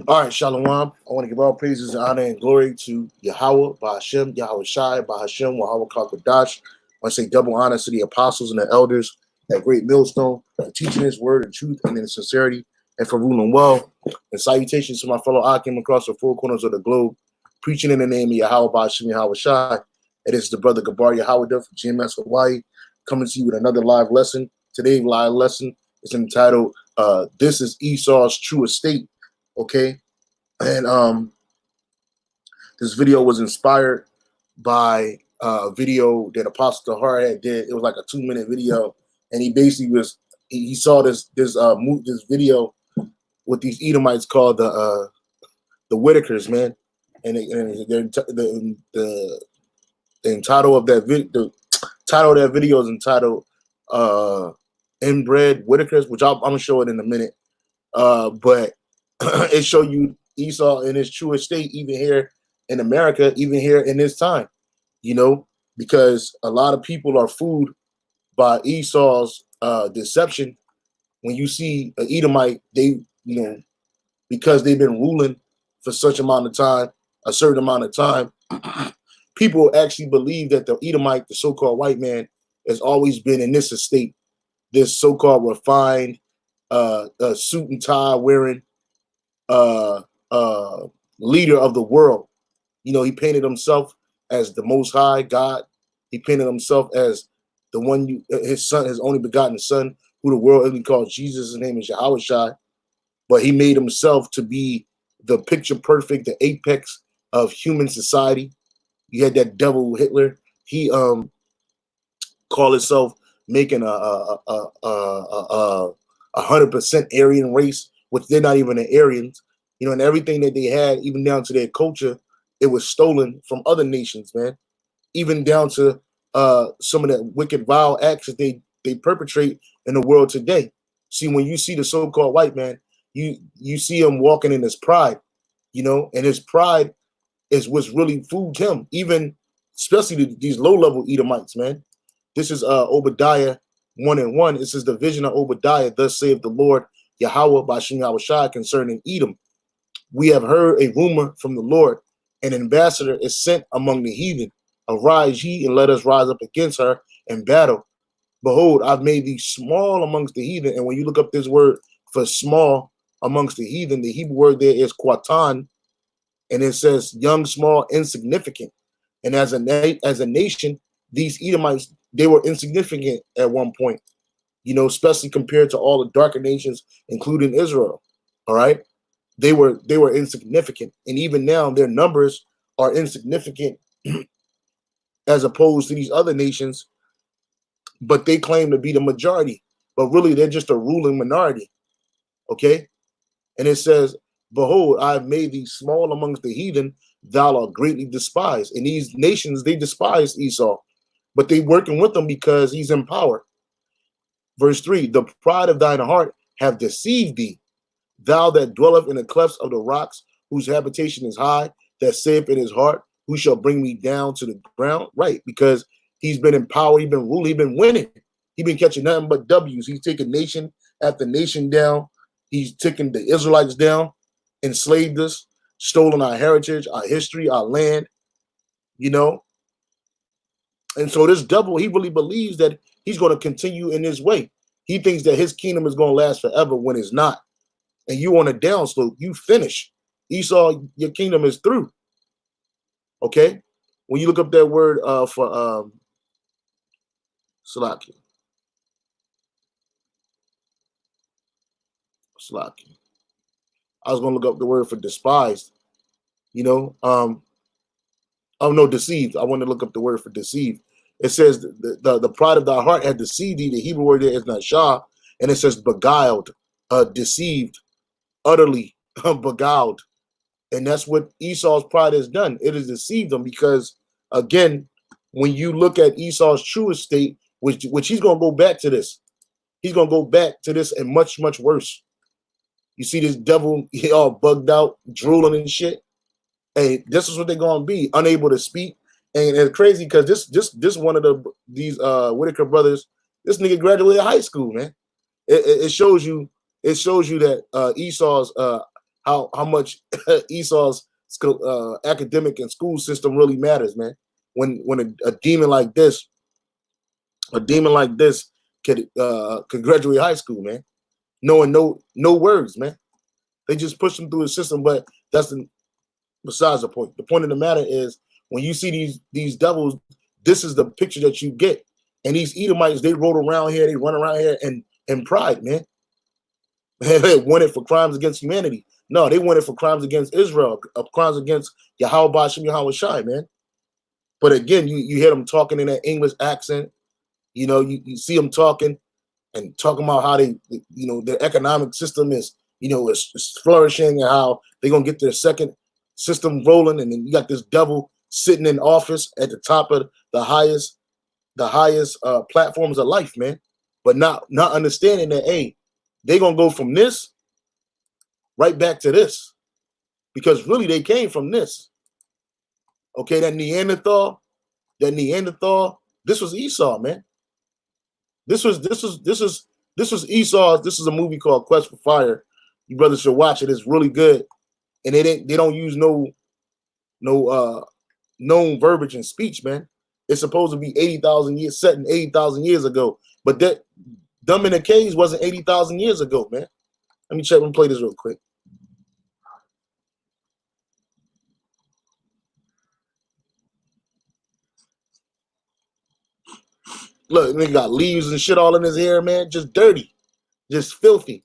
All right, Shalom. I want to give all praises, honor, and glory to Yahweh, Bahashem, Yahweh Shai, Bahashem, Yahweh Kakadash. I want to say double honor to the apostles and the elders at Great Millstone for teaching his word in truth and in sincerity and for ruling well. And salutations to my fellow Akim across the four corners of the globe, preaching in the name of Yahweh, Bahashem, Yahweh Shai. It is the brother Gabar Yahweh from GMS Hawaii coming to you with another live lesson. Today's live lesson is entitled, This is Esau's True Estate. Okay, and this video was inspired by a video that Apostle Tahar had did. It was like a 2-minute video, and he basically he saw this video with these Edomites called the Whitakers, man, and the title of that video is entitled Inbred Whitakers, which I'm gonna show it in a minute, but it show you Esau in his true estate, even here in America, even here in this time, because a lot of people are fooled by Esau's deception. When you see an Edomite, because they've been ruling for such amount of time, a certain amount of time, people actually believe that the Edomite, the so-called white man, has always been in this estate, this so-called refined, suit and tie wearing, leader of the world. He painted himself as the Most High God. He painted himself as the one, his son, his only begotten son, who the world only calls Jesus. His name is Yahweh Shai. But he made himself to be the picture perfect, the apex of human society. You had that devil Hitler. He called himself making a 100% Aryan race, which they're not even the Aryans. And everything that they had, even down to their culture, it was stolen from other nations, man. Even down to some of the wicked, vile acts that they perpetrate in the world today. See, when you see the so-called white man, you see him walking in his pride, and his pride is what's really fooled him, even especially these low-level Edomites, man. This is Obadiah 1:1. This is the vision of Obadiah. Thus saith the Lord Yahweh Bashem Yahweh Shai concerning Edom. We have heard a rumor from the Lord. An ambassador is sent among the heathen. Arise ye and let us rise up against her in battle. Behold, I've made thee small amongst the heathen. And when you look up this word for small amongst the heathen, the Hebrew word there is quatan, and it says young, small, insignificant. And as a nation, these Edomites, they were insignificant at one point, especially compared to all the darker nations, including Israel. All right. They were insignificant, and even now their numbers are insignificant as opposed to these other nations, but they claim to be the majority, but really they're just a ruling minority. Okay, and it says, behold, I have made thee small amongst the heathen, thou art greatly despised. And these nations, they despise Esau, but they working with him because he's in power. Verse 3, the pride of thine heart have deceived thee, thou that dwelleth in the clefts of the rocks, whose habitation is high, that saith in his heart, who shall bring me down to the ground? Right, because he's been in power, he's been ruling, he's been winning. He's been catching nothing but W's. He's taking nation after nation down. He's taking the Israelites down, enslaved us, stolen our heritage, our history, our land, And so this devil, he really believes that he's going to continue in his way. He thinks that his kingdom is going to last forever when it's not. And you on a downslope, you finish. Esau, your kingdom is through. Okay? When you look up that word for Salaki. I was going to look up the word for despised. Oh no, deceived. I want to look up the word for deceived. It says the pride of thy heart had deceived thee. The Hebrew word there is not shah, and it says beguiled, deceived, utterly beguiled. And that's what Esau's pride has done. It has deceived them because, again, when you look at Esau's truest state, which he's going to go back to this. He's going to go back to this and much, much worse. You see this devil, he all bugged out, drooling and shit. And this is what they're going to be, unable to speak. And it's crazy because this one of these Whitaker brothers, this nigga graduated high school, man. It shows you that Esau's how much Esau's academic and school system really matters, man. When a demon like this could graduate high school, man, knowing no words, man. They just push them through the system, but that's besides the point. The point of the matter is when you see these devils, this is the picture that you get. And these Edomites, they roll around here, they run around here and pride, man. They want it for crimes against humanity. No, they want it for crimes against Israel, crimes against Yahweh Bashem Yahweh Shai, man. But again, you hear them talking in that English accent. You know, you see them talking about how they, their economic system is, is flourishing and how they're going to get their second system rolling. And then you got this devil sitting in office at the top of the highest platforms of life, man. But not understanding that, hey, they're going to go from this right back to this, because really they came from this. Okay, that Neanderthal, this was Esau, man. This was Esau. This is a movie called Quest for Fire. You brothers should watch it. It's really good. And they don't use no known verbiage in speech, man. It's supposed to be 80,000 years, set in 80,000 years ago. But that Dumb in the Caves wasn't 80,000 years ago, man. Let me check and play this real quick. Look, nigga got leaves and shit all in his hair, man. Just dirty. Just filthy.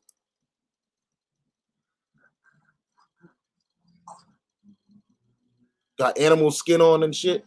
Got animal skin on and shit.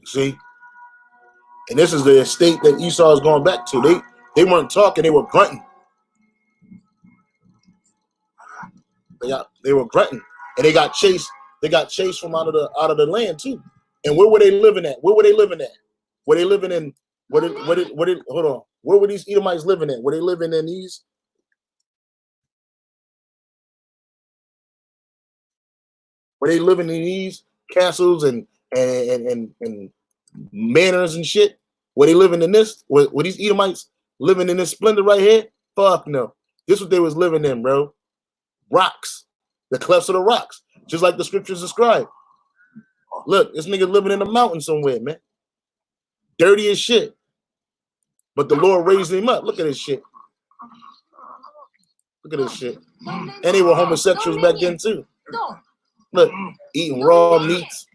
See? And this is the estate that Esau is going back to. They weren't talking, they were grunting. They were grunting. And they got chased from out of the land too. And where were they living at? Were they living in hold on. Where were these Edomites living at? Were they living in these? Were they living in these castles and manors and shit? Were they living in this? Were these Edomites living in this splendor right here? Fuck no. This is what they was living in, bro. Rocks. The clefts of the rocks. Just like the scriptures describe. Look, this nigga living in a mountain somewhere, man. Dirty as shit. But the Lord raised him up. Look at this shit. Look at this shit. And they were homosexuals back then too. Look, eating raw meats.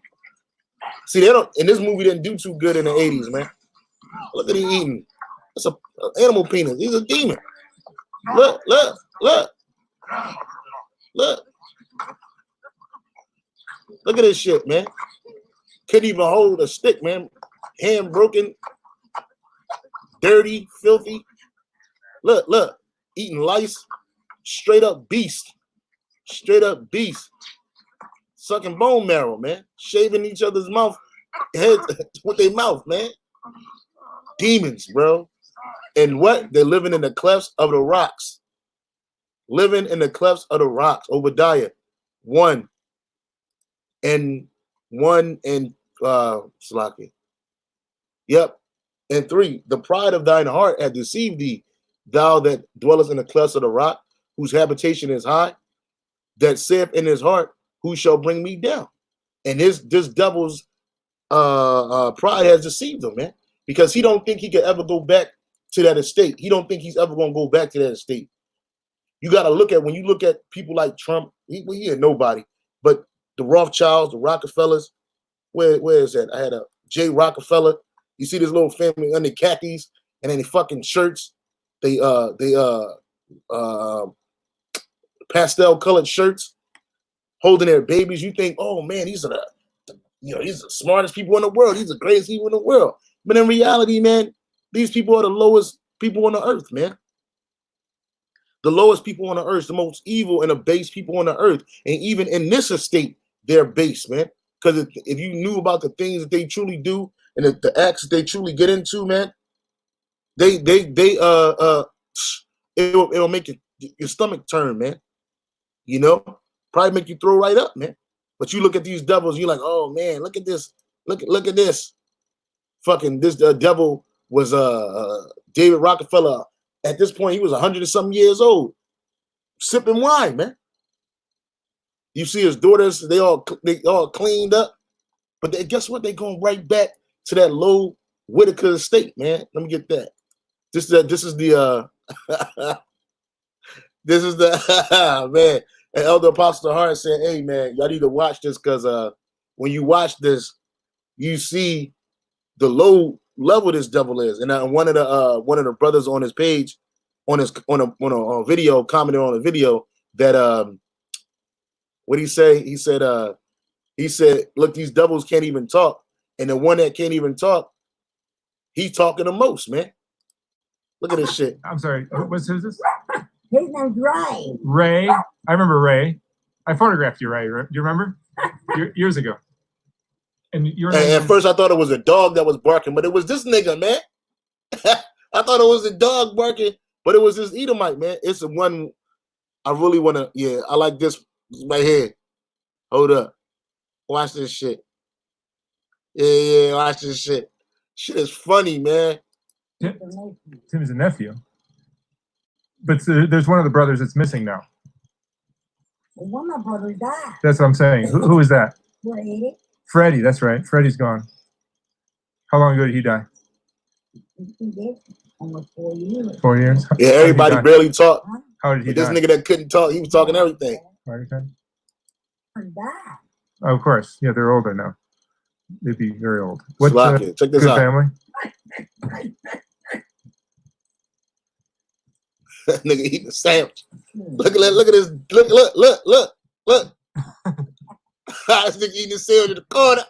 See, they don't. In this movie, didn't do too good in the 80s, man. Look at him eating. That's an animal penis. He's a demon. Look. Look at this shit, man. Couldn't even hold a stick, man. Hand broken. Dirty, filthy. Look. Eating lice. Straight up beast. Sucking bone marrow, man. Shaving each other's mouth, heads with their mouth, man. Demons, bro. And what? They're living in the clefts of the rocks. Obadiah 1 and Slacky. Yep. And 3. The pride of thine heart hath deceived thee, thou that dwellest in the clefts of the rock, whose habitation is high, that saith in his heart, who shall bring me down? And this devil's pride has deceived him, man, because he don't think he could ever go back to that estate. He don't think he's ever gonna go back to that estate. You got to look at when you look at people like Trump. He ain't nobody, but the Rothschilds, the Rockefellers. Where is that? I had a J. Rockefeller. You see this little family under khakis and then the fucking shirts. They pastel colored shirts, holding their babies. You think, oh man, these are these are the smartest people in the world. These are the greatest people in the world. But in reality, man, these people are the lowest people on the earth, man. The lowest people on the earth, the most evil and the base people on the earth. And even in this estate, they're base, man. Because if you knew about the things that they truly do and the acts that they truly get into, man, it'll make your stomach turn, man. You know, probably make you throw right up, man. But you look at these devils, you're like, oh man, look at this, look at this. Fucking this devil was David Rockefeller. At this point, he was 100 and something years old, sipping wine, man. You see his daughters, they all cleaned up, but guess what? They going right back to that low Whitaker estate, man. Let me get that. This is the this is the man. And Elder Apostle Hart said, "Hey, man, y'all need to watch this because when you watch this, you see the low level this devil is." And one of the brothers on his page, on a video, commented on a video that what he say? He said, look, these devils can't even talk, and the one that can't even talk, he talking the most, man. Look at this shit. I'm sorry. Who's this? His name's Ray. Ray. I remember Ray. I photographed you, Ray. Do you remember? Years ago. And at first I thought it was a dog that was barking, but it was this nigga, man. I thought it was a dog barking, but it was this Edomite, man. It's the one I really want to, yeah, I like this right here. Hold up. Watch this shit. Yeah, watch this shit. Shit is funny, man. Tim is a nephew. But there's one of the brothers that's missing now. One of my brothers died. That's what I'm saying. Who is that? Freddie. Freddie, that's right. Freddie's gone. How long ago did he die? He did almost 4 years. 4 years? Yeah, everybody barely talked. How did he die? This nigga that couldn't talk, he was talking everything. He died. Oh, of course. Yeah, they're older now. They'd be very old. What's check this out. Family? Nigga eating a sandwich. Look at this. Look. This nigga eating a sandwich in the corner.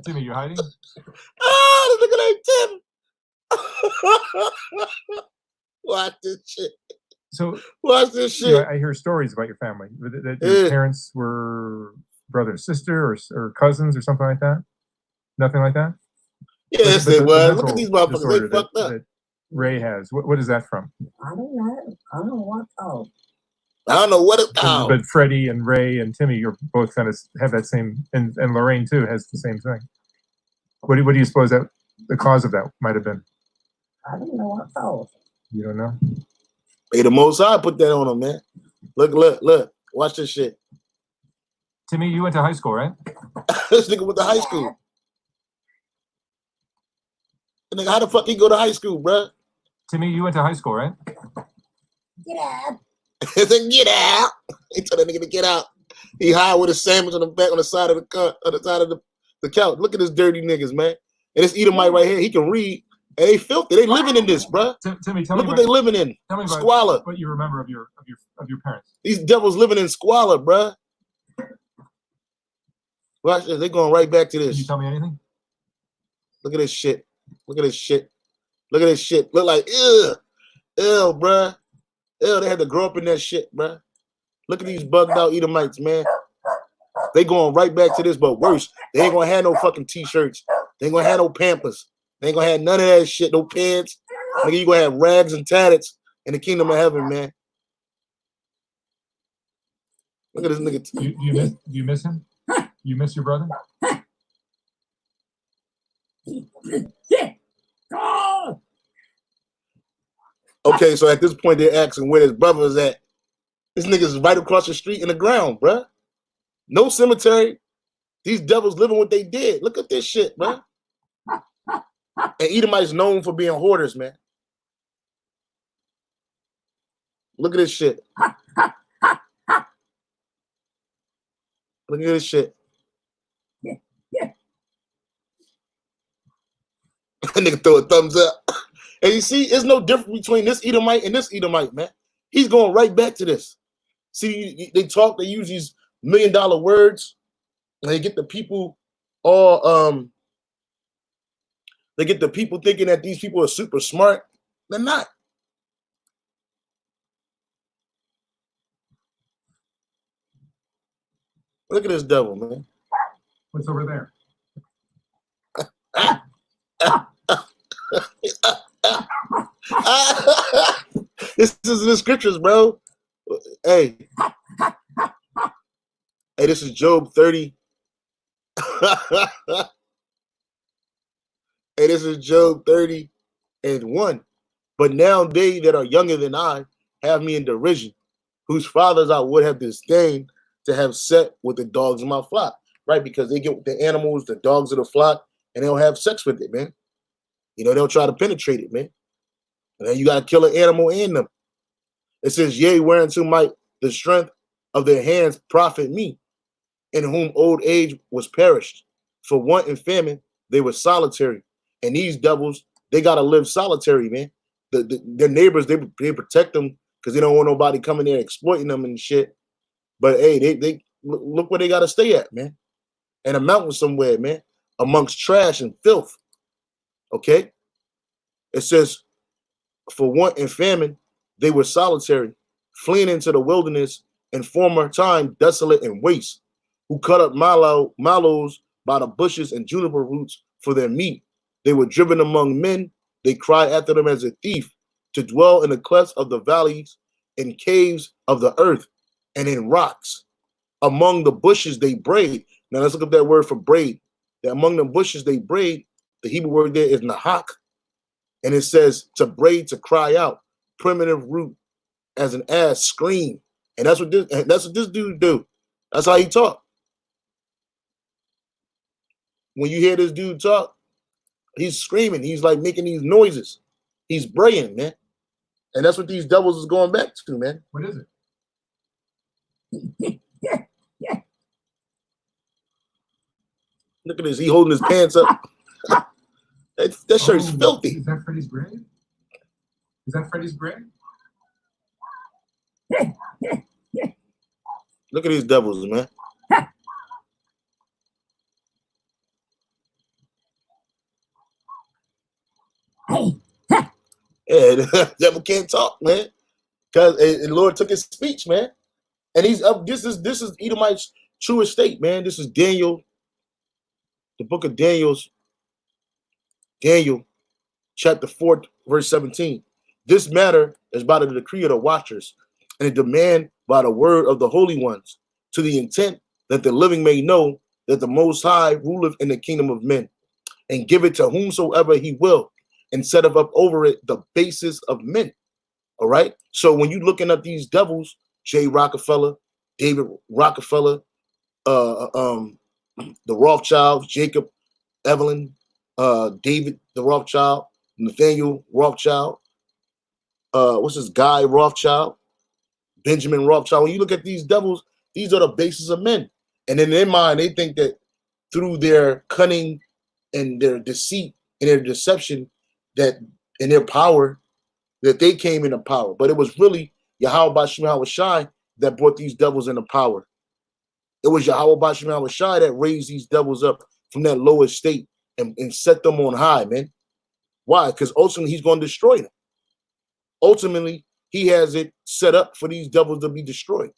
Timmy, you hiding? Oh, look at that Tim. Watch this shit. So watch this shit. You know, I hear stories about your family. That your parents were brother and sister or cousins or something like that? Nothing like that? Yes, they was. Look at these motherfuckers. They fucked up. Ray has. What is that from? I don't know. I don't know what called. I don't know what it's called. But Freddie and Ray and Timmy, you're both kind of have that same, and Lorraine too has the same thing. What do you suppose that the cause of that might have been? I don't know what called. You don't know? Hey, the Most High put that on him, man. Look. Watch this shit. Timmy, you went to high school, right? This nigga went to high school. Nigga, how the fuck he go to high school, bruh? Timmy, you went to high school, right? Get out. He said, get out. He told that nigga to get out. He high with a sandwich on the back on the side of the car, on the side of the couch. Look at this dirty niggas, man. And this Edomite right here, he can read. And they filthy. They living in this, bruh. Timmy, look what they living in. Tell me squalor. What you remember of your parents. These devils living in squalor, bruh. Watch this. They going right back to this. Can you tell me anything? Look at this shit. Look at this shit. Look at this shit. Look like, ew, bruh. Ew, they had to grow up in that shit, bruh. Look at these bugged out Edomites, man. They going right back to this, but worse. They ain't gonna have no fucking t-shirts. They ain't gonna have no Pampers. They ain't gonna have none of that shit, no pants. Nigga, you gonna have rags and tatters in the kingdom of heaven, man. Look at this nigga. Do you miss him? You miss your brother? Okay, so at this point they're asking where his brother is at. This nigga's right across the street in the ground, bruh. No cemetery. These devils living what they did. Look at this shit, man. And Edomites known for being hoarders, man. Look at this shit. Look at this shit. Nigga throw a thumbs up. And you see, there's no difference between this Edomite and this Edomite, man. He's going right back to this. See, they talk, they use these $1 million words, and they get the people all they get the people thinking that these people are super smart. They're not. Look at this devil, man. What's over there? This is in the scriptures, bro. Hey, this is Job 30. Hey, this is Job 30:1. But now they that are younger than I have me in derision, whose fathers I would have disdained to have set with the dogs of my flock. Right? Because they get the animals, the dogs of the flock, and they'll have sex with it, man. You know, they'll try to penetrate it, man. And then you got to kill an animal in them. It says, yea, whereunto might the strength of their hands profit me, in whom old age was perished. For want and famine, they were solitary. And these devils, they got to live solitary, man. Their neighbors, they protect them because they don't want nobody coming there exploiting them and shit. But hey, they look where they got to stay at, man. In a mountain somewhere, man, amongst trash and filth. Okay? It says, for want and famine, they were solitary, fleeing into the wilderness in former time, desolate and waste, who cut up mallows by the bushes and juniper roots for their meat. They were driven among men. They cried after them as a thief, to dwell in the clefts of the valleys, in caves of the earth, and in rocks. Among the bushes they braid. Now let's look up that word for braid. That among the bushes they braid, the Hebrew word there is nahak. And it says to braid, to cry out, primitive root, as an ass scream. And that's what this dude do. That's how he talk. When you hear this dude talk, he's screaming. He's like making these noises. He's braying, man. And that's what these devils is going back to, man. What is it? Look at this. He holding his pants up. That shirt's filthy. Is that Freddie's grave? Is that Freddie's grave? Look at these devils, man. Yeah, the devil can't talk, man. Because the Lord took his speech, man. And he's up. This is Edomite's true estate, man. This is Daniel, the book of Daniel, chapter 4, verse 17. This matter is by the decree of the watchers, and a demand by the word of the holy ones, to the intent that the living may know that the Most High ruleth in the kingdom of men, and give it to whomsoever he will, and set up over it the basis of men. All right. So when you're looking at these devils, J. Rockefeller, David Rockefeller, the Rothschilds, Jacob Evelyn, David the Rothschild, Nathaniel Rothschild, what's this guy Rothschild, Benjamin Rothschild. When you look at these devils, these are the bases of men. And in their mind, they think that through their cunning and their deceit and their deception, that in their power, that they came into power. But it was really Yahweh Bashim Hawashai that brought these devils into power. It was Yahweh Bashim Hawashai that raised these devils up from that lower state and set them on high, man. Why? Because ultimately he's going to destroy them. Ultimately, he has it set up for these devils to be destroyed.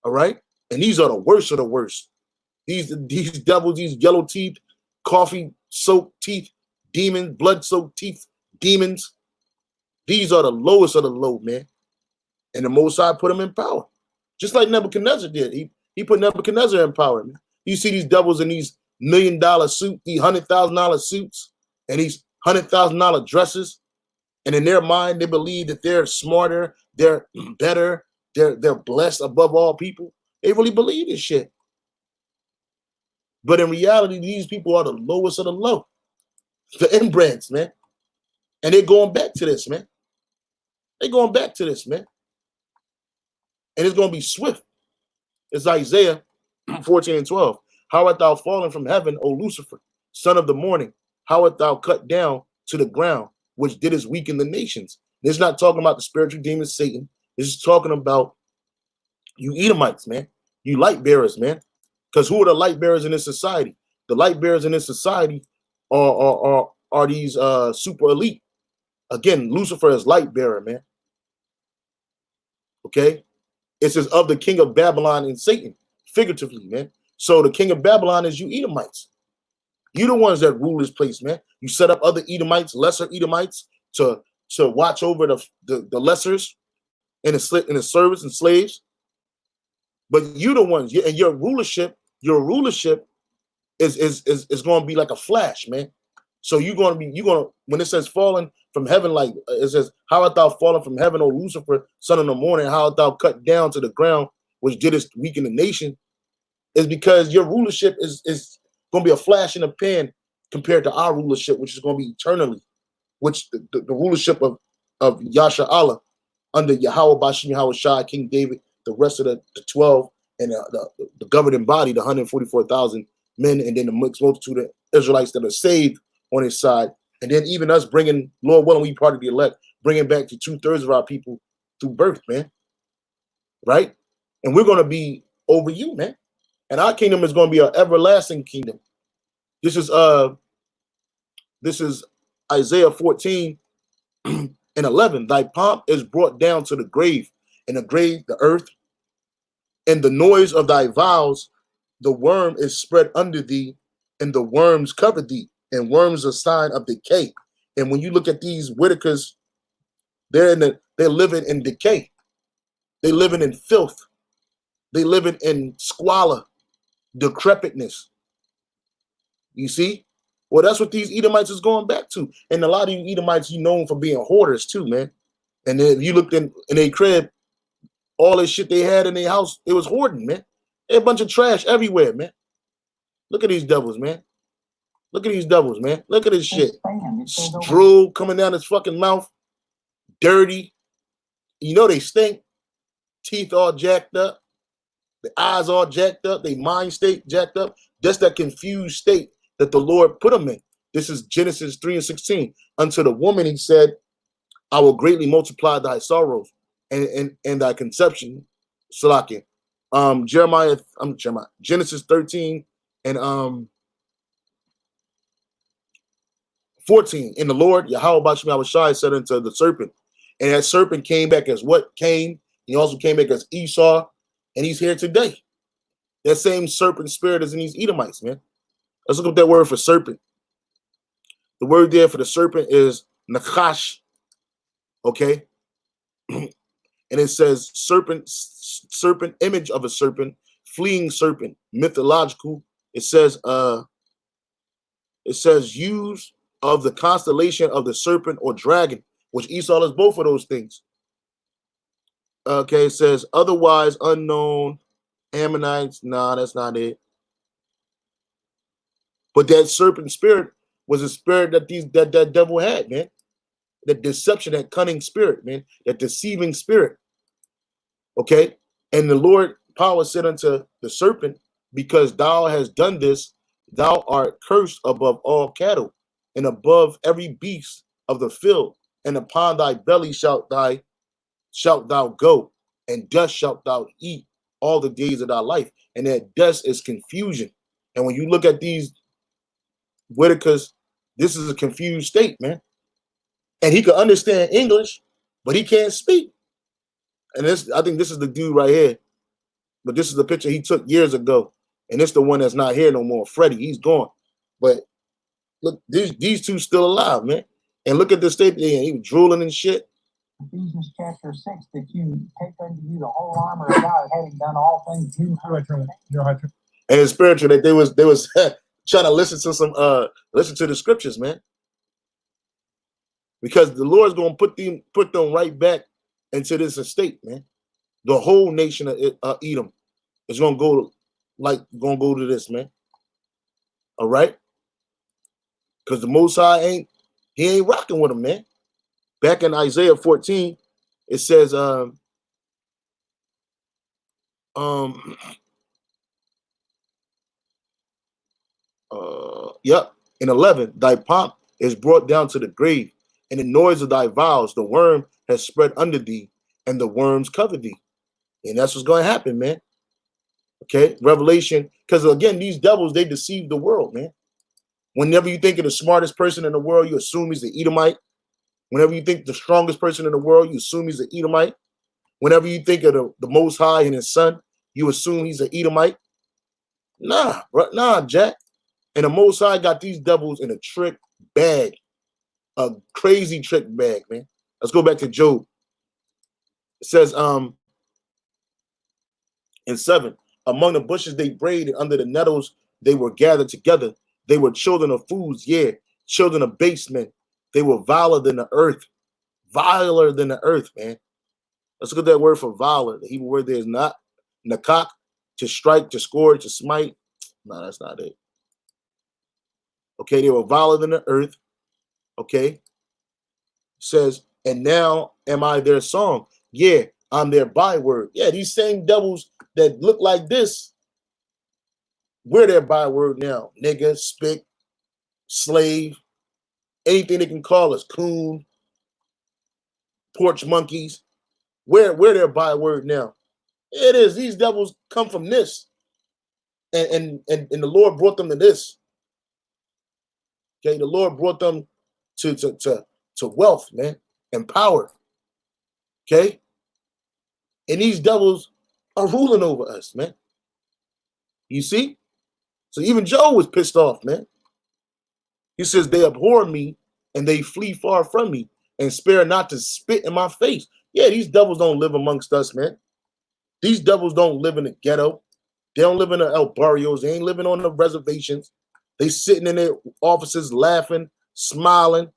All right? And these are the worst of the worst. These devils, these yellow teeth, coffee-soaked teeth, demons, blood-soaked teeth, demons. These are the lowest of the low, man. And the Most High put them in power. Just like Nebuchadnezzar did. He put Nebuchadnezzar in power, man. You see these devils in these $1 million suits, these $100,000 suits, and these $100,000 dresses. And in their mind, they believe that they're smarter, they're better, they're blessed above all people. They really believe this shit. But in reality, these people are the lowest of the low, the inbreds, man. And they're going back to this, man. They're going back to this, man. And it's going to be swift. It's Isaiah 14 and 12. How art thou fallen from heaven, O Lucifer, son of the morning? How art thou cut down to the ground, which didst weaken the nations? This is not talking about the spiritual demon Satan. This is talking about you Edomites, man. You light bearers, man. Because who are the light bearers in this society? The light bearers in this society are these super elite. Again, Lucifer is light bearer, man. Okay? It says of the king of Babylon and Satan, figuratively, man. So the king of Babylon is you Edomites. You the ones that rule this place, man. You set up other Edomites, lesser Edomites, to watch over the lessers and the servants and slaves. But you the ones, and your rulership is going to be like a flash, man. So you're going to when it says fallen from heaven, like it says, how art thou fallen from heaven, O Lucifer, son of the morning? How art thou cut down to the ground, which didst weaken the nation? Is because your rulership is going to be a flash in the pan compared to our rulership, which is going to be eternally, which the rulership of Yasha Allah under Yahweh Bashim Yahweh Shai, King David, the rest of the 12 and the governing body, the 144,000 men, and then the mixed multitude of Israelites that are saved on his side. And then even us bringing, Lord willing, we part of the elect, bringing back to 2/3 of our people through birth, man. Right? And we're going to be over you, man. And our kingdom is going to be an everlasting kingdom. This is Isaiah 14 and 11. Thy pomp is brought down to the grave, and the grave, the earth, and the noise of thy vows, the worm is spread under thee, and the worms cover thee, and worms are a sign of decay. And when you look at these Whitakers, they're living in decay. They living in filth. They living in squalor, decrepitness. You see? Well, that's what these Edomites is going back to. And a lot of you Edomites, you known for being hoarders too, man. And then if you looked in their crib, all this shit they had in their house, it was hoarding, man. A bunch of trash everywhere, man. Look at these devils, man. Look at these devils, man. Look at this shit. Drool coming down his fucking mouth. Dirty. You know they stink. Teeth all jacked up. The eyes all jacked up. They mind state jacked up. Just that confused state that the Lord put them in. This is Genesis 3 and 16. Unto the woman he said, I will greatly multiply thy sorrows and thy conception. Salakia. Genesis 13 and 14. And the Lord, Yahweh Bashim Yahweh Shai, said unto the serpent, and that serpent came back as what? Cain. He also came back as Esau, and he's here today. That same serpent spirit is in these Edomites, man. Let's look up that word for serpent. The word there for the serpent is nakash. Okay. And it says serpent, image of a serpent, fleeing serpent, mythological. It says use of the constellation of the serpent or dragon, which Esau is both of those things. Okay, it says otherwise unknown Ammonites. Nah, that's not it. But that serpent spirit was a spirit that that devil had, man. That deception, that cunning spirit, man. That deceiving spirit. Okay, and the Lord power said unto the serpent, because thou hast done this, thou art cursed above all cattle, and above every beast of the field, and upon thy belly shalt thou go, and dust shalt thou eat all the days of thy life. And that dust is confusion. And when you look at these Whitakers, this is a confused state, man. And he can understand English, but he can't speak. And I think this is the dude right here. But this is the picture he took years ago. And it's the one that's not here no more. Freddie, he's gone. But look, these two still alive, man. And look at the state they in. He was drooling and shit. Ephesians chapter 6, that you take unto you the whole armor of God, having done all things. And it's spiritual that they was trying to listen to the scriptures, man. Because the Lord's gonna put them right back into this estate, man. The whole nation of Edom is gonna go to this, man. All right, because the Most High ain't rocking with them, man. Back in Isaiah 14, it says, yep, in 11, thy pomp is brought down to the grave, and the noise of thy vows, the worm has spread under thee, and the worms cover thee. And that's what's going to happen, man. Okay, Revelation, because again, these devils, they deceive the world, man. Whenever you think of the smartest person in the world, you assume he's the Edomite. Whenever you think the strongest person in the world, you assume he's the Edomite. Whenever you think of the Most High and his son, you assume he's an Edomite. Nah, nah, Jack. And the Most High got these devils in a trick bag, a crazy trick bag, man. Let's go back to Job. It says, in 7, among the bushes they braided, under the nettles they were gathered together. They were children of fools, yeah, children of base men. They were viler than the earth, man. Let's look at that word for viler. The Hebrew word there is not nakak, to strike, to score, to smite. No, that's not it. Okay, they were viler than the earth. Okay, it says, and now am I their song? Yeah, I'm their byword. Yeah, these same devils that look like this, we're their byword now. Nigga, spick, slave, anything they can call us, coon, porch monkeys. We're their byword now. It is. These devils come from this. And the Lord brought them to this. Okay, the Lord brought them to wealth, man, and power. Okay? And these devils are ruling over us, man. You see? So even Job was pissed off, man. He says, they abhor me and they flee far from me and spare not to spit in my face. Yeah, these devils don't live amongst us, man. These devils don't live in the ghetto. They don't live in the El Barrios. They ain't living on the reservations. They sitting in their offices laughing, smiling,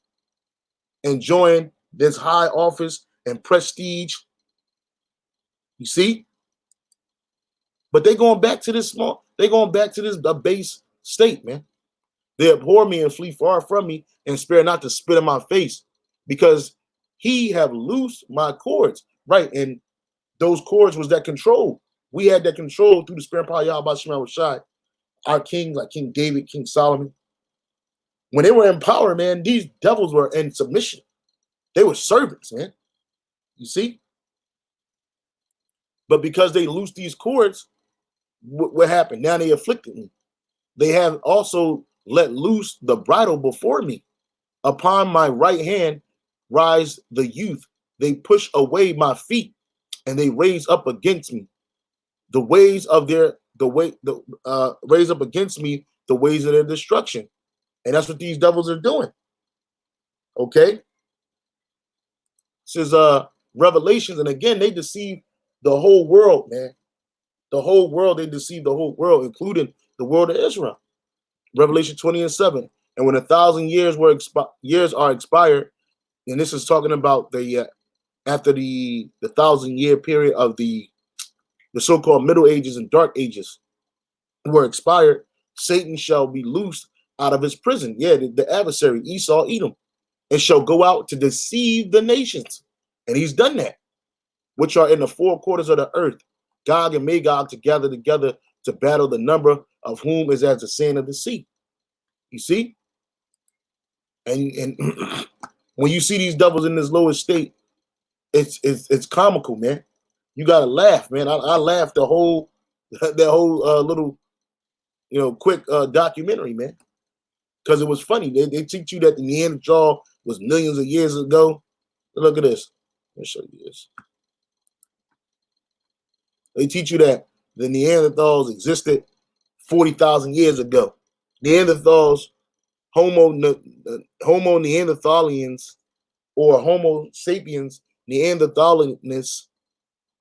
enjoying this high office and prestige. You see? But they going back to this base state, man. They abhor me and flee far from me and spare not to spit in my face, because he have loosed my cords. Right, and those cords was that control. We had that control through the spirit of power Yahweh Shema Shai, our king, like King David, King Solomon. When they were in power, man, these devils were in submission. They were servants, man. You see? But because they loosed these cords, what happened? Now they afflicted me. They have also let loose the bridle before me. Upon my right hand rise the youth. They push away my feet, and they raise up against me the ways of raise up against me the ways of their destruction. And that's what these devils are doing. Okay? This is Revelations, and again, they deceive the whole world, man. The whole world, they deceive the whole world, including the world of Israel. Revelation 20 and 7. And when 1,000 years are expired, and this is talking about the after the 1,000-year period of the so-called Middle Ages and Dark Ages were expired, Satan shall be loosed out of his prison. Yeah, the adversary, Esau, Edom, and shall go out to deceive the nations. And he's done that, which are in the four quarters of the earth, Gog and Magog, to gather together to battle, the number of whom is as the sand of the sea. You see? And when you see these devils in this lower state, it's comical, man. You gotta laugh, man. I laughed the whole little quick documentary, man, because it was funny. They teach you that the Neanderthal was millions of years ago. Look at this. Let me show you this. They teach you that the Neanderthals existed 40,000 years ago. Neanderthals, Homo Neanderthalians, or Homo sapiens Neanderthalensis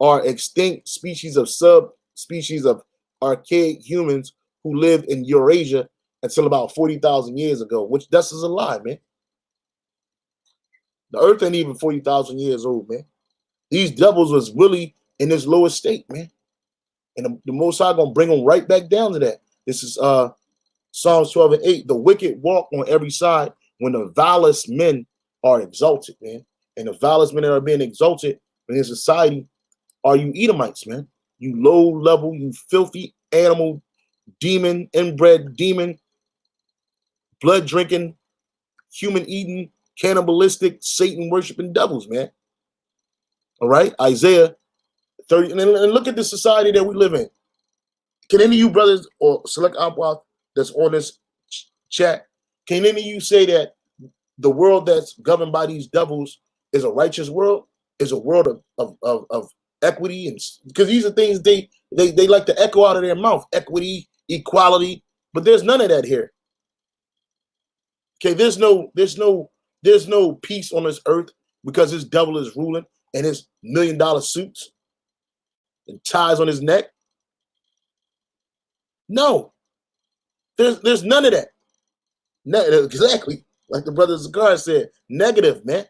are extinct species of subspecies of archaic humans who lived in Eurasia until about 40,000 years ago, which that's is a lie, man. The earth ain't even 40,000 years old, man. These devils was really in this lower state, man. And the Most High gonna bring them right back down to that. This is Psalms 12 and 8, the wicked walk on every side when the vilest men are exalted, man. And the vilest men that are being exalted in society are you Edomites, man. You low level, you filthy animal, demon, inbred demon, blood drinking, human eating, cannibalistic, Satan worshiping devils, man. All right, Isaiah 30, and look at the society that we live in. Can any of you brothers or select Ampwa that's on this chat, can any of you say that the world that's governed by these devils is a righteous world, is a world of equity? And because these are things they like to echo out of their mouth, equity, equality, but there's none of that here. Okay, there's no peace on this earth because this devil is ruling and his $1 million suits and ties on his neck. No, there's none of that. Exactly like the brother Zagar said, negative, man.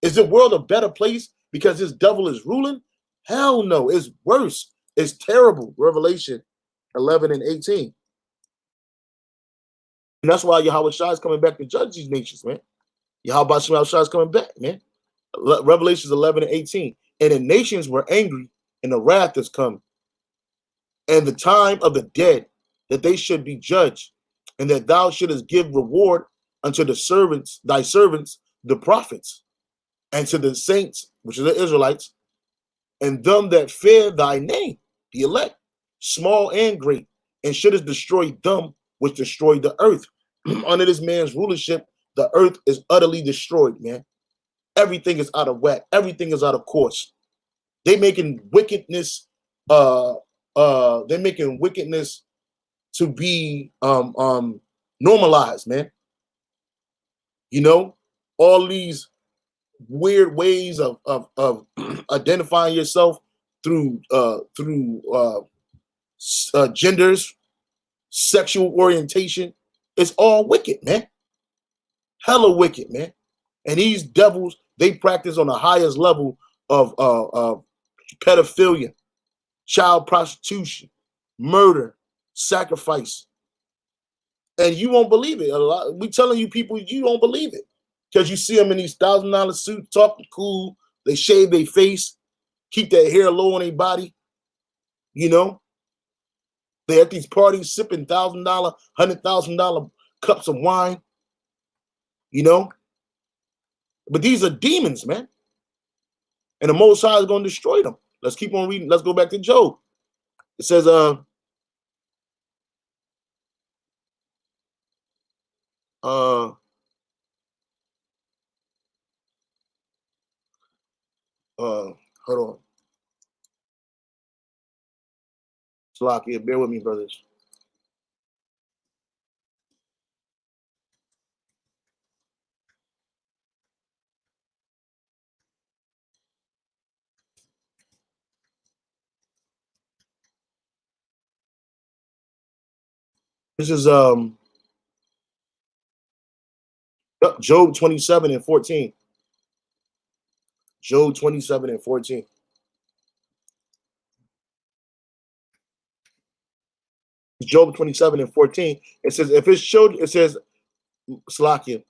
Is the world a better place because this devil is ruling? Hell no, it's worse. It's terrible. Revelation 11 and 18. And that's why Yahweh Shai is coming back to judge these nations, man. Yahweh Shai is coming back, man. Revelations 11 and 18. And the nations were angry, and the wrath has come, and the time of the dead, that they should be judged, and that thou shouldest give reward unto the servants, thy servants, the prophets, and to the saints, which are the Israelites, and them that fear thy name, the elect, small and great, and shouldest destroy them which destroy the earth. Under this man's rulership, the earth is utterly destroyed, man. Everything is out of whack. Everything is out of course. They making wickedness, they're making wickedness to be normalized, man. You know, all these weird ways of identifying yourself through genders, sexual orientation. It's all wicked, man. Hella wicked, man. And these devils, they practice on the highest level of pedophilia, child prostitution, murder, sacrifice. And you won't believe it. We telling you people, you don't believe it. Because you see them in these $1,000 suits, talking cool. They shave their face, keep their hair low on their body. You know, they at these parties sipping $1,000, $100,000 cups of wine. You know, but these are demons, man. And the Most High is going to destroy them. Let's keep on reading. Let's go back to Job. It says, hold on. Slocky, bear with me, brothers. This is Job 27 and 14. Job 27 and 14. Job 27 and 14. It says, if his children, it says, Slakia.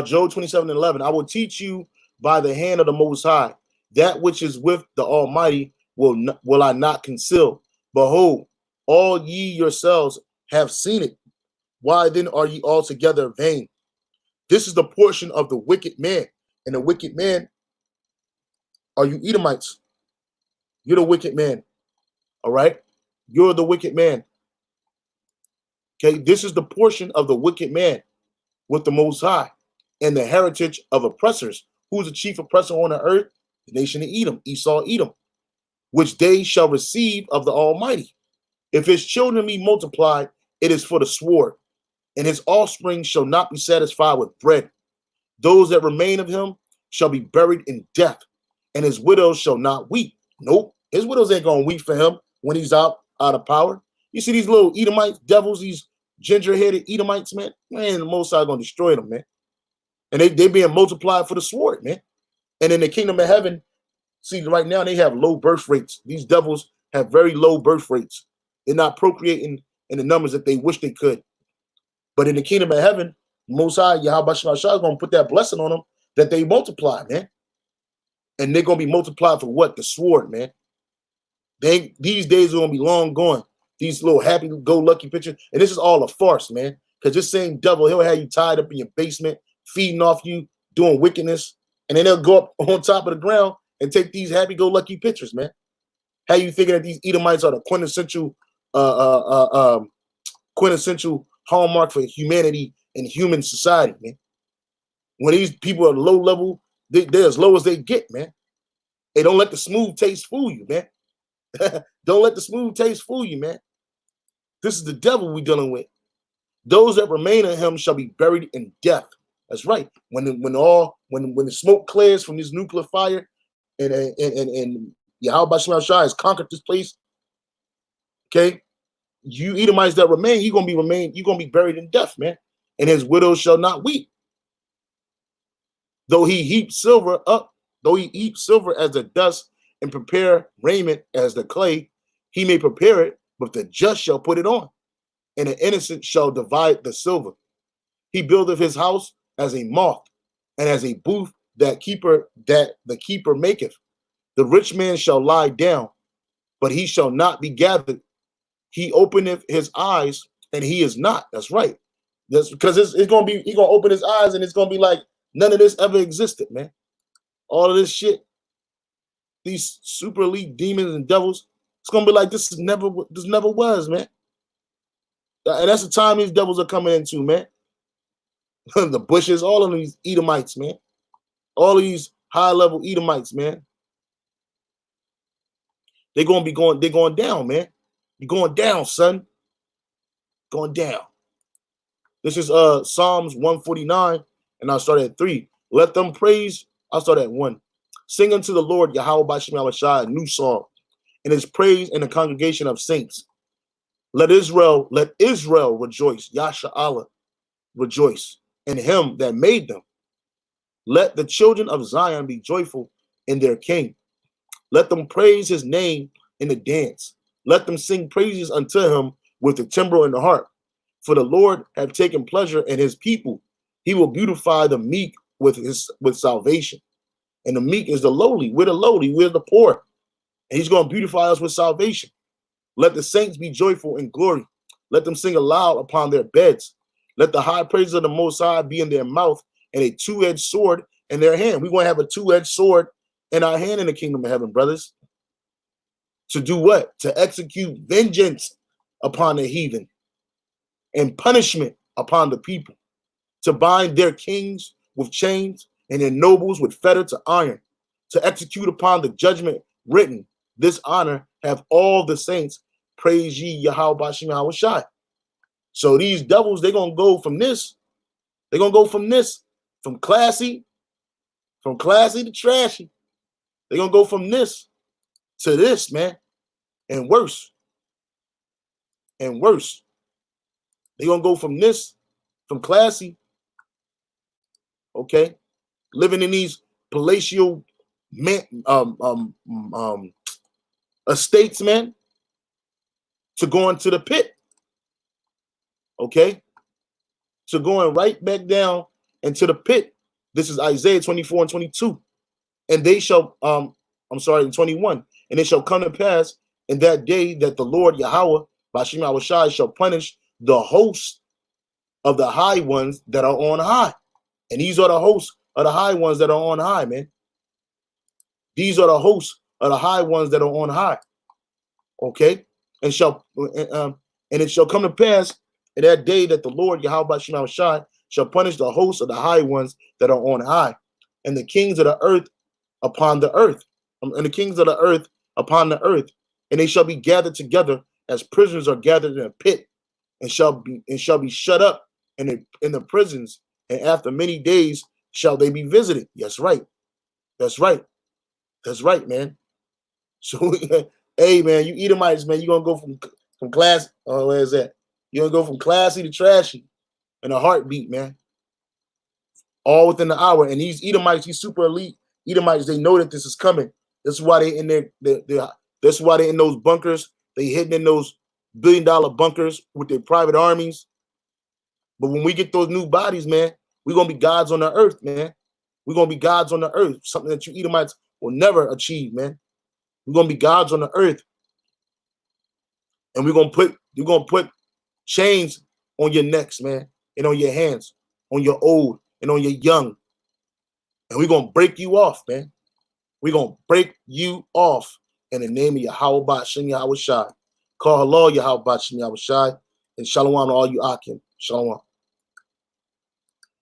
Job 27 and 11. I will teach you by the hand of the Most High. That which is with the Almighty will I not conceal. Behold, all ye yourselves have seen it. Why then are ye altogether vain? This is the portion of the wicked man. And the wicked man are you Edomites. You're the wicked man. All right? You're the wicked man. Okay, this is the portion of the wicked man with the Most High and the heritage of oppressors. Who's the chief oppressor on the earth? The nation of Edom, Esau, Edom, which they shall receive of the Almighty. If his children be multiplied, it is for the sword, and his offspring shall not be satisfied with bread. Those that remain of him shall be buried in death, and his widows shall not weep. Nope, his widows ain't gonna weep for him when he's out of power. You see these little Edomites, devils, these ginger-headed Edomites, man. Man, the Most High gonna destroy them, man. And they being multiplied for the sword, man. And in the kingdom of heaven, see, right now they have low birth rates. These devils have very low birth rates. They're not procreating in the numbers that they wish they could. But in the kingdom of heaven, Most High, Yahweh Shah is going to put that blessing on them that they multiply, man. And they're going to be multiplied for what? The sword, man. These days are going to be long gone. These little happy-go-lucky pictures. And this is all a farce, man. Because this same devil, he'll have you tied up in your basement, feeding off you, doing wickedness. And then they'll go up on top of the ground and take these happy-go-lucky pictures, man. How you thinking that these Edomites are the quintessential hallmark for humanity and human society, man? When these people are low level, they're as low as they get, man. Hey, don't let the smooth taste fool you, man. Don't let the smooth taste fool you, man. This is the devil we're dealing with. Those that remain in him shall be buried in death. That's right. When the smoke clears from this nuclear fire, and Yahweh Shah has conquered this place, okay, you Edomites that remain, you're gonna be buried in death, man. And his widows shall not weep. Though he heap silver as the dust and prepare raiment as the clay, he may prepare it, but the just shall put it on, and the innocent shall divide the silver. He buildeth his house as a moth, and as a booth that the keeper maketh. The rich man shall lie down, but he shall not be gathered. He openeth his eyes, and he is not. That's right. That's because he's gonna open his eyes, and it's gonna be like none of this ever existed, man. All of this shit, these super elite demons and devils, it's gonna be like this never was, man. And that's the time these devils are coming into, man. The bushes, all of these Edomites, man. All of these high-level Edomites, man. They're going down, man. You're going down, son. Going down. This is Psalms 149, and I'll start at 3. Let them praise. I'll start at 1. Sing unto the Lord, Yahweh Bashim Shai, a new song, and his praise in the congregation of saints. Let Israel rejoice. Yasha Allah rejoice in him that made them. Let the children of Zion be joyful in their king. Let them praise his name in the dance. Let them sing praises unto him with the timbrel and the harp. For the Lord hath taken pleasure in his people. He will beautify the meek with salvation. And the meek is the lowly. We're the lowly. We're the poor. And he's going to beautify us with salvation. Let the saints be joyful in glory. Let them sing aloud upon their beds. Let the high praises of the Most High be in their mouth and a two-edged sword in their hand. We're going to have a two-edged sword in our hand in the kingdom of heaven, brothers. To do what? To execute vengeance upon the heathen and punishment upon the people. To bind their kings with chains and their nobles with fetter to iron. To execute upon the judgment written. This honor have all the saints. Praise ye Yahweh Bashim Yahweh Shai. So these devils, they're going to go from this. They're going to go from this. From classy to trashy. They're going to go from this to this, man. And worse. And worse. They're going to go from this, from classy, okay, living in these palatial estates, man, to going to the pit, okay, to going right back down into the pit. This is Isaiah 24 and 22. And they shall, in 21, and it shall come to pass in that day that the Lord Yahweh, Bashim Yahweh Shai, shall punish the hosts of the high ones that are on high. And these are the hosts of the high ones that are on high, man. These are the hosts of the high ones that are on high. Okay? And it shall come to pass in that day that the Lord Yahweh Bashim Yahweh Shai shall punish the hosts of the high ones that are on high, and the kings of the earth upon the earth, and the kings of the earth upon the earth, and they shall be gathered together as prisoners are gathered in a pit, and shall be shut up in the prisons, and after many days shall they be visited. That's right. That's right. That's right, man. So, hey, man, you Edomites, man, you're gonna go from class. Oh, where is that? You're gonna go from classy to trashy in a heartbeat, man. All within the hour. And these Edomites, these super elite Edomites, they know that this is coming. That's why they in there. That's why they in those bunkers. They hidden in those billion-dollar bunkers with their private armies. But when we get those new bodies, man, we're going to be gods on the earth, man. We're going to be gods on the earth, something that you Edomites will never achieve, man. We're going to be gods on the earth. And you're going to put chains on your necks, man, and on your hands, on your old and on your young. And we're going to break you off, man. We're going to break you off in the name of Yahweh Ba'Shem Yahweh Shai. Call hello, Yahweh Ba'Shem Yahweh Shai. And shalom to all you Akim. Shalom.